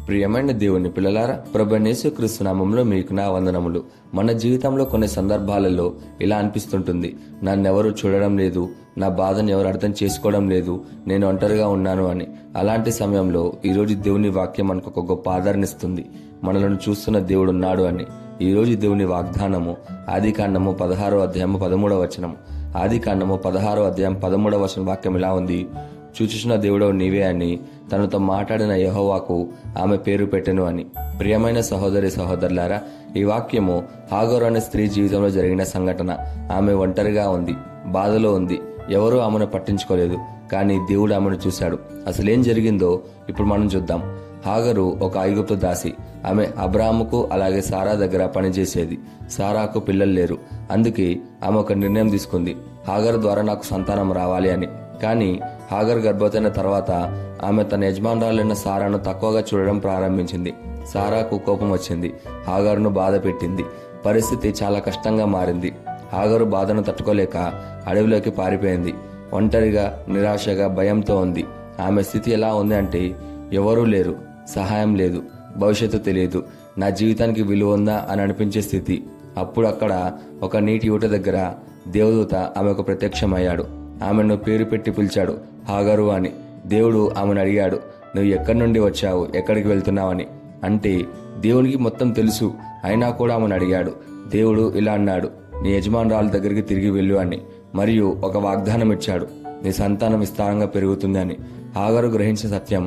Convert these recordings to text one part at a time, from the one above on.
ప్రియమైన దేవుని పిల్లలారా, ప్రభువైన యేసుక్రీస్తు నామములో మీకు నా వందనములు. మన జీవితంలో కొన్ని సందర్భాలలో ఇలా అనిపిస్తుంటుంది, నన్నెవరు చూడడం లేదు, నా బాధను ఎవరు అర్థం చేసుకోవడం లేదు, నేను ఒంటరిగా ఉన్నాను అని. అలాంటి సమయంలో ఈరోజు దేవుని వాక్యం మనకు ఒక గొప్ప ఆదరణిస్తుంది. మనలను చూస్తున్న దేవుడు ఉన్నాడు అని. ఈరోజు దేవుని వాగ్దానము ఆదికాండము 16వ అధ్యాయము 13వ వచనము. ఆదికాండము 16వ అధ్యాయం 13వ వచనం వాక్యం ఇలా ఉంది: చూచుచున్న దేవుడవు నీవే అని తనతో మాట్లాడిన యెహోవాకు ఆమె పేరు పెట్టెను అని. ప్రియమైన సహోదరి సహోదరులారా, ఈ వాక్యము హాగరు అనే స్త్రీ జీవితంలో జరిగిన సంఘటన. ఆమె ఒంటరిగా ఉంది, బాధలో ఉంది, ఎవరూ ఆమెను పట్టించుకోలేదు. కానీ దేవుడు ఆమెను చూశాడు. అసలేం జరిగిందో ఇప్పుడు మనం చూద్దాం. హాగరు ఒక ఐగుప్తు దాసి. ఆమె అబ్రాహాముకు అలాగే సారా దగ్గర పనిచేసేది. సారాకు పిల్లలు లేరు. అందుకే ఆమె ఒక నిర్ణయం తీసుకుంది, హాగరు ద్వారా నాకు సంతానం రావాలి అని. కానీ హాగర్ గర్భవతైన తర్వాత ఆమె తన యజమానురాలైన సారాను తక్కువగా చూడడం ప్రారంభించింది. సారాకు కోపం వచ్చింది, హాగరును బాధ పెట్టింది. పరిస్థితి చాలా కష్టంగా మారింది. హాగరు బాధను తట్టుకోలేక అడవిలోకి పారిపోయింది. ఒంటరిగా, నిరాశగా, భయంతో ఉంది. ఆమె స్థితి ఎలా ఉంది అంటే, ఎవరూ లేరు, సహాయం లేదు, భవిష్యత్తు తెలియదు, నా జీవితానికి విలువ ఉందా అని అనిపించే స్థితి. అప్పుడు అక్కడ ఒక నీటి ఊట దగ్గర దేవదూత ఆమెకు ప్రత్యక్షమయ్యాడు. ఆమెను పేరు పెట్టి పిలిచాడు, హాగరు అని. దేవుడు ఆమెను అడిగాడు, నువ్వు ఎక్కడి నుండి వచ్చావు, ఎక్కడికి వెళ్తున్నావని. అంటే దేవునికి మొత్తం తెలుసు, అయినా కూడా ఆమెను అడిగాడు. దేవుడు ఇలా అన్నాడు, నీ యజమానురాల దగ్గరికి తిరిగి వెళ్ళు అని. మరియు ఒక వాగ్దానం ఇచ్చాడు, నీ సంతానం విస్తారంగా పెరుగుతుంది అని. హాగరు గ్రహించిన సత్యం,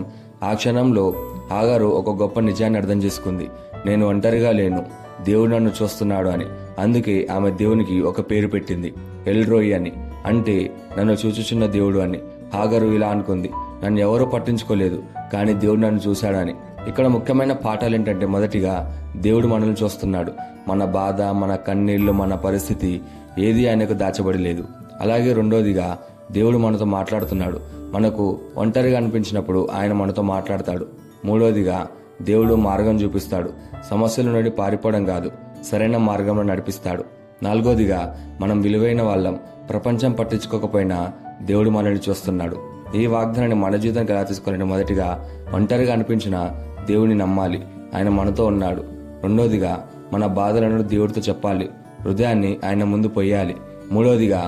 ఆ క్షణంలో హాగరు ఒక గొప్ప నిజాన్ని అర్థం చేసుకుంది. నేను ఒంటరిగా లేను, దేవుడు నన్ను చూస్తున్నాడు అని. అందుకే ఆమె దేవునికి ఒక పేరు పెట్టింది, ఎల్రోయి అని. అంటే నన్ను చూచుచున్న దేవుడు అని. హాగరు ఇలా అనుకుంది, నన్ను ఎవరూ పట్టించుకోలేదు, కానీ దేవుడు నన్ను చూశాడని. ఇక్కడ ముఖ్యమైన పాఠాలు ఏంటంటే, మొదటిగా దేవుడు మనల్ని చూస్తున్నాడు. మన బాధ, మన కన్నీళ్లు, మన పరిస్థితి ఏది ఆయనకు దాచబడి లేదు. అలాగే రెండోదిగా దేవుడు మనతో మాట్లాడుతున్నాడు. మనకు ఒంటరిగా అనిపించినప్పుడు ఆయన మనతో మాట్లాడతాడు. మూడోదిగా దేవుడు మార్గం చూపిస్తాడు. సమస్యల నుండి పారిపోవడం కాదు, సరైన మార్గంలో నడిపిస్తాడు. నాలుగోదిగా మనం విలువైన వాళ్ళం, ప్రపంచం పట్టించుకోకపోయినా దేవుడు మనల్ని చూస్తున్నాడు. ఈ వాగ్దానాన్ని మన జీవితానికి ఎలా తీసుకోవాలంటే, మొదటిగా ఒంటరిగా అనిపించిన దేవుడిని నమ్మాలి, ఆయన మనతో ఉన్నాడు. రెండోదిగా మన బాధలను దేవుడితో చెప్పాలి, హృదయాన్ని ఆయన ముందు పొయ్యాలి. మూడోదిగా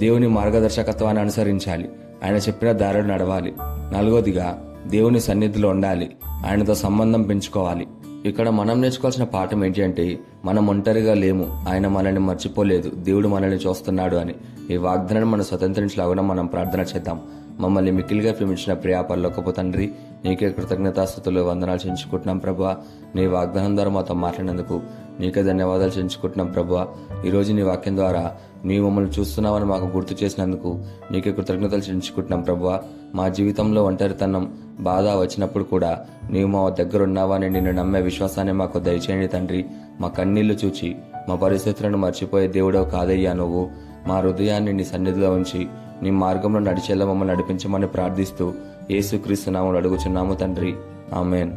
దేవుని మార్గదర్శకత్వాన్ని అనుసరించాలి, ఆయన చెప్పిన దారిలో నడవాలి. నాలుగోదిగా దేవుని సన్నిధిలో ఉండాలి, ఆయనతో సంబంధం పెంచుకోవాలి. ఇక్కడ మనం నేర్చుకోవాల్సిన పాఠం ఏంటి అంటే, మనం ఒంటరిగా లేము, ఆయన మనల్ని మర్చిపోలేదు, దేవుడు మనల్ని చూస్తున్నాడు అని. ఈ వాగ్దానాన్ని మనం స్వతంత్రించలాగా మనం ప్రార్థన చేద్దాం. మమ్మల్ని మిక్కిలిగా ప్రేమించిన ప్రియా పరలోకపు తండ్రి, నీకే కృతజ్ఞతాస్తుతులు, వందనాలు చెల్లించుకుంటున్నాం ప్రభువా. నీ వాగ్దానం ద్వారా మాతో మాట్లాడినందుకు నీకే ధన్యవాదాలు చెల్లించుకుంటున్నాం ప్రభువా. ఈరోజు నీ వాక్యం ద్వారా నీ మమ్మల్ని చూస్తున్నామని మాకు గుర్తు చేసినందుకు నీకే కృతజ్ఞతలు చెల్లించుకుంటున్నాం ప్రభువా. మా జీవితంలో ఒంటరితనం, బాధ వచ్చినప్పుడు కూడా నీవు మా దగ్గర ఉన్నావని నిన్ను నమ్మే విశ్వాసాన్ని మాకు దయచేయండి తండ్రి. మా కన్నీళ్లు చూచి మా పరిస్థితులను మర్చిపోయే దేవుడవు కాదయ్యా నువ్వు. మా హృదయాన్ని నీ సన్నిధిలో ఉంచి నీ మార్గంలో నడిచేలా మమ్మల్ని నడిపించమని ప్రార్థిస్తూ యేసుక్రీస్తు నామములో అడుగుచున్నాము తండ్రి, ఆమేన్.